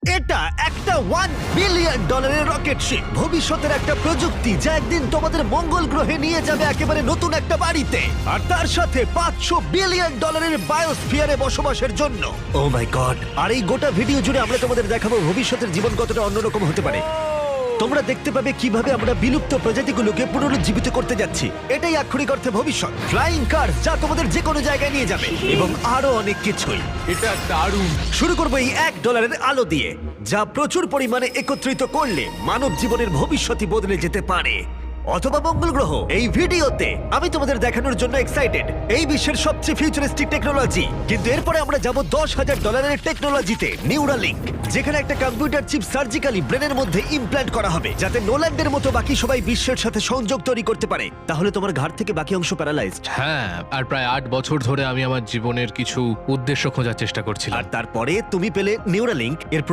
এটা একটা $1 billion rocket ship, ভবিষ্যতের একটা প্রযুক্তি যা একদিন তোমাদের মঙ্গল গ্রহে নিয়ে যাবে একেবারে নতুন একটা বাড়িতে, আর তার সাথে $500 বিলিয়ন বায়োস্ফিয়ারে বসবাসের জন্য। ও মাই গড! আর এই গোটা ভিডিও জুড়ে আমরা তোমাদের দেখাবো ভবিষ্যতের জীবন কতটা অন্যরকম হতে পারে। তোমরা দেখতে পাবে কিভাবে আমরা বিলুপ্ত প্রজাতিগুলোকে পুনরুজ্জীবিত করতে যাচ্ছি। এটাই আক্ষরিক অর্থে ভবিষ্যৎ। ফ্লাইং কার যা তোমাদের যে কোনো জায়গায় নিয়ে যাবে, এবং আরো অনেক কিছুই। এটা দারুণ। শুরু করবো এই $1 আলো দিয়ে, যা প্রচুর পরিমাণে একত্রিত করলে মানব জীবনের ভবিষ্যৎই বদলে যেতে পারে, অথবা মঙ্গল গ্রহ। এই ভিডিওতে আমি তোমাদের দেখানোর জন্য এক্সাইটেড এই বিশ্বের সবচেয়ে ফিউচারিস্টিক টেকনোলজি। কিন্তু এরপরে আমরা যাব $10,000 টেকনোলজিতে, নিউরালিঙ্ক, যেখানে একটা কম্পিউটার চিপ সার্জিক্যালি ব্রেনের মধ্যে ইমপ্ল্যান্ট করা হবে, যাতে নোল্যান্ডের মতো বাকি সবাই বিশ্বের সাথে সংযোগ তৈরি করতে পারে। তাহলে তোমার ঘাড় থেকে বাকি অংশ প্যারালাইজড। হ্যাঁ, আর প্রায় 8 বছর ধরে আমি আমার জীবনের কিছু উদ্দেশ্য খোঁজার চেষ্টা করছিলাম। আর তারপরে তুমি পেলে নিউরালিঙ্ক। এর